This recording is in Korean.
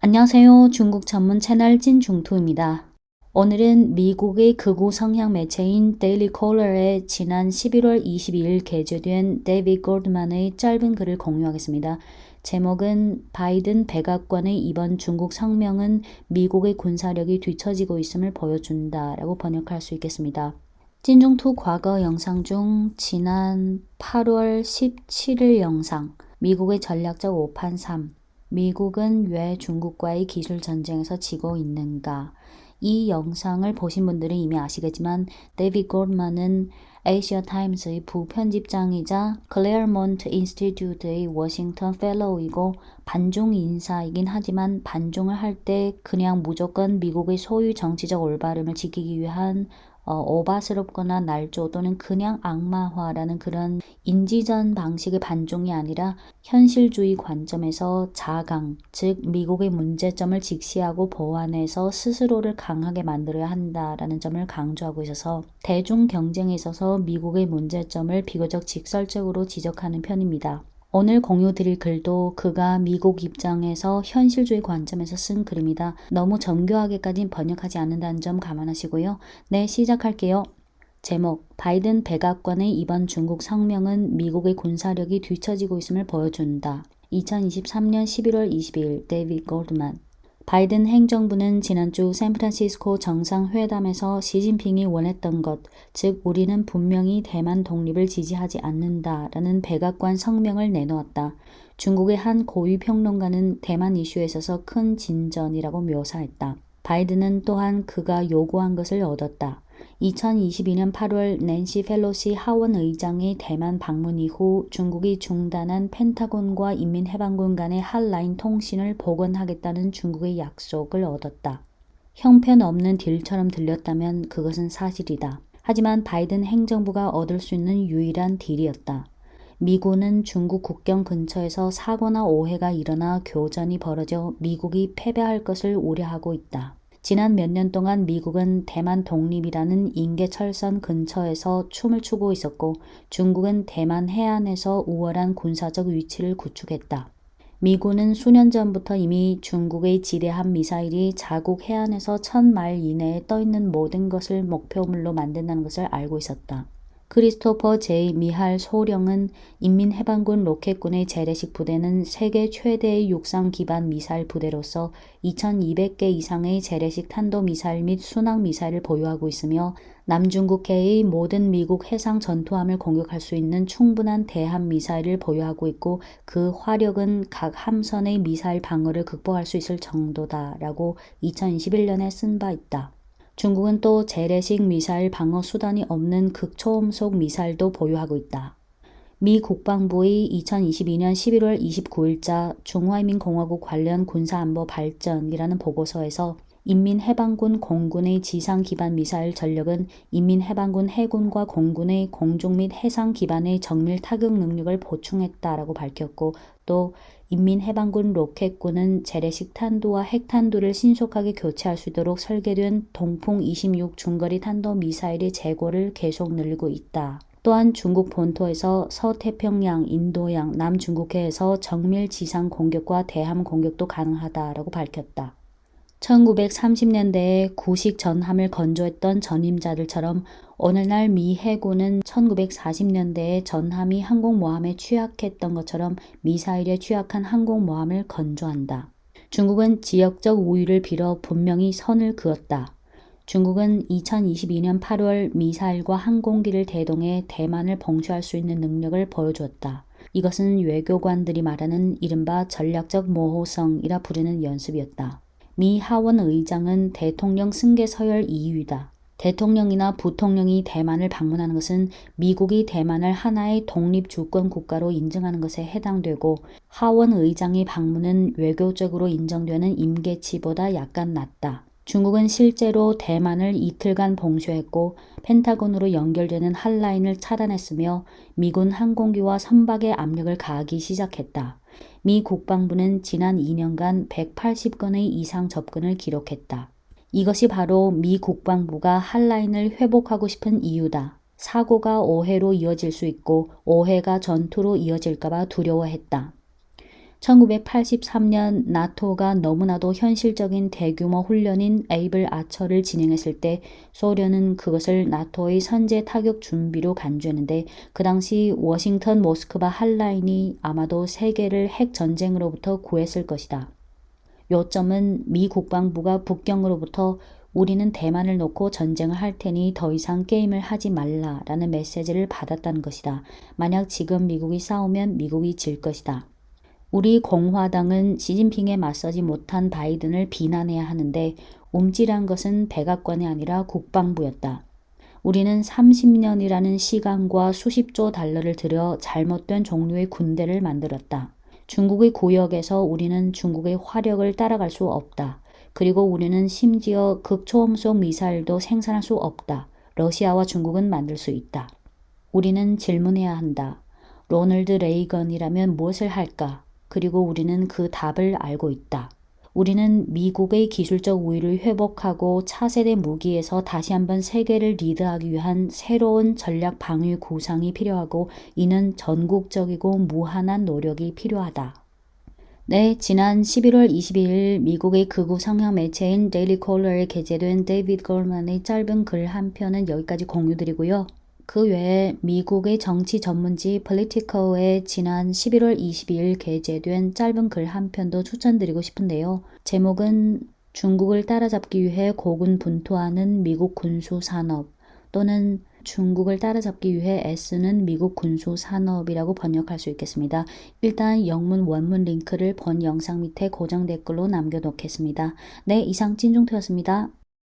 안녕하세요. 중국 전문 채널 찐중투입니다. 오늘은 미국의 극우 성향 매체인 데일리 콜러의 지난 11월 22일 게재된 데이빗 골드만의 짧은 글을 공유하겠습니다. 제목은 바이든 백악관의 이번 중국 성명은 미국의 군사력이 뒤처지고 있음을 보여준다 라고 번역할 수 있겠습니다. 찐중투 과거 영상 중 지난 8월 17일 영상 미국의 전략적 5판 3 미국은 왜 중국과의 기술 전쟁에서 지고 있는가? 이 영상을 보신 분들은 이미 아시겠지만 데이빗 골드만은 아시아 타임스의 부편집장이자 클레어몬트 인스티튜트의 워싱턴 펠로우이고 반중 인사이긴 하지만 반중을 할 때 그냥 무조건 미국의 소유 정치적 올바름을 지키기 위한 오바스럽거나 날조 또는 그냥 악마화라는 그런 인지전 방식의 반종이 아니라 현실주의 관점에서 자강, 즉 미국의 문제점을 직시하고 보완해서 스스로를 강하게 만들어야 한다라는 점을 강조하고 있어서 대중 경쟁에 있어서 미국의 문제점을 비교적 직설적으로 지적하는 편입니다. 오늘 공유 드릴 글도 그가 미국 입장에서 현실주의 관점에서 쓴 글입니다. 너무 정교하게까지 번역하지 않는다는 점 감안하시고요. 네, 시작할게요. 제목, 바이든 백악관의 이번 중국 성명은 미국의 군사력이 뒤처지고 있음을 보여준다. 2023년 11월 22일 데이빗 골드만. 바이든 행정부는 지난주 샌프란시스코 정상회담에서 시진핑이 원했던 것, 즉 우리는 분명히 대만 독립을 지지하지 않는다라는 백악관 성명을 내놓았다. 중국의 한 고위 평론가는 대만 이슈에 있어서 큰 진전이라고 묘사했다. 바이든은 또한 그가 요구한 것을 얻었다. 2022년 8월 낸시 펠로시 하원 의장의 대만 방문 이후 중국이 중단한 펜타곤과 인민해방군 간의 핫라인 통신을 복원하겠다는 중국의 약속을 얻었다. 형편없는 딜처럼 들렸다면 그것은 사실이다. 하지만 바이든 행정부가 얻을 수 있는 유일한 딜이었다. 미군은 중국 국경 근처에서 사고나 오해가 일어나 교전이 벌어져 미국이 패배할 것을 우려하고 있다. 지난 몇 년 동안 미국은 대만 독립이라는 인계철선 근처에서 춤을 추고 있었고 중국은 대만 해안에서 우월한 군사적 위치를 구축했다. 미군은 수년 전부터 이미 중국의 지대함 미사일이 자국 해안에서 1000마일 이내에 떠있는 모든 것을 목표물로 만든다는 것을 알고 있었다. 크리스토퍼 J. 미할 소령은 인민해방군 로켓군의 재래식 부대는 세계 최대의 육상 기반 미사일 부대로서 2200개 이상의 재래식 탄도미사일 및 순항미사일을 보유하고 있으며 남중국해의 모든 미국 해상 전투함을 공격할 수 있는 충분한 대함 미사일을 보유하고 있고 그 화력은 각 함선의 미사일 방어를 극복할 수 있을 정도다라고 2021년에 쓴 바 있다. 중국은 또 재래식 미사일 방어 수단이 없는 극초음속 미사일도 보유하고 있다. 미 국방부의 2022년 11월 29일자 중화인민공화국 관련 군사안보 발전이라는 보고서에서 인민해방군 공군의 지상 기반 미사일 전력은 인민해방군 해군과 공군의 공중 및 해상 기반의 정밀 타격 능력을 보충했다라고 밝혔고 또 인민해방군 로켓군은 재래식 탄두와 핵탄두를 신속하게 교체할 수 있도록 설계된 동풍 26 중거리 탄도미사일의 재고를 계속 늘리고 있다. 또한 중국 본토에서 서태평양, 인도양, 남중국해에서 정밀 지상 공격과 대함 공격도 가능하다라고 밝혔다. 1930년대에 구식 전함을 건조했던 전임자들처럼 오늘날 미 해군은 1940년대에 전함이 항공모함에 취약했던 것처럼 미사일에 취약한 항공모함을 건조한다. 중국은 지역적 우위를 빌어 분명히 선을 그었다. 중국은 2022년 8월 미사일과 항공기를 대동해 대만을 봉쇄할 수 있는 능력을 보여주었다. 이것은 외교관들이 말하는 이른바 전략적 모호성이라 부르는 연습이었다. 미 하원 의장은 대통령 승계 서열 2위다. 대통령이나 부통령이 대만을 방문하는 것은 미국이 대만을 하나의 독립 주권 국가로 인정하는 것에 해당되고 하원 의장의 방문은 외교적으로 인정되는 임계치보다 약간 낮다. 중국은 실제로 대만을 이틀간 봉쇄했고 펜타곤으로 연결되는 핫라인을 차단했으며 미군 항공기와 선박의 압력을 가하기 시작했다. 미 국방부는 지난 2년간 180건의 이상 접근을 기록했다. 이것이 바로 미 국방부가 핫라인을 회복하고 싶은 이유다. 사고가 오해로 이어질 수 있고 오해가 전투로 이어질까봐 두려워했다. 1983년 나토가 너무나도 현실적인 대규모 훈련인 에이블 아처를 진행했을 때 소련은 그것을 나토의 선제 타격 준비로 간주했는데 그 당시 워싱턴 모스크바 한라인이 아마도 세계를 핵 전쟁으로부터 구했을 것이다. 요점은 미 국방부가 북경으로부터 우리는 대만을 놓고 전쟁을 할 테니 더 이상 게임을 하지 말라라는 메시지를 받았다는 것이다. 만약 지금 미국이 싸우면 미국이 질 것이다. 우리 공화당은 시진핑에 맞서지 못한 바이든을 비난해야 하는데 움찔한 것은 백악관이 아니라 국방부였다. 우리는 30년이라는 시간과 수십조 달러를 들여 잘못된 종류의 군대를 만들었다. 중국의 구역에서 우리는 중국의 화력을 따라갈 수 없다. 그리고 우리는 심지어 극초음속 미사일도 생산할 수 없다. 러시아와 중국은 만들 수 있다. 우리는 질문해야 한다. 로널드 레이건이라면 무엇을 할까? 그리고 우리는 그 답을 알고 있다. 우리는 미국의 기술적 우위를 회복하고 차세대 무기에서 다시 한번 세계를 리드하기 위한 새로운 전략 방위 구상이 필요하고 이는 전국적이고 무한한 노력이 필요하다. 네, 지난 11월 22일 미국의 극우 성향 매체인 데일리 콜러에 게재된 데이비드 골만의 짧은 글 한 편은 여기까지 공유드리고요. 그 외에 미국의 정치 전문지 폴리티커에 지난 11월 22일 게재된 짧은 글 한 편도 추천드리고 싶은데요. 제목은 중국을 따라잡기 위해 고군분투하는 미국 군수 산업 또는 중국을 따라잡기 위해 애쓰는 미국 군수 산업이라고 번역할 수 있겠습니다. 일단 영문 원문 링크를 본 영상 밑에 고정 댓글로 남겨놓겠습니다. 네, 이상 찐중투였습니다.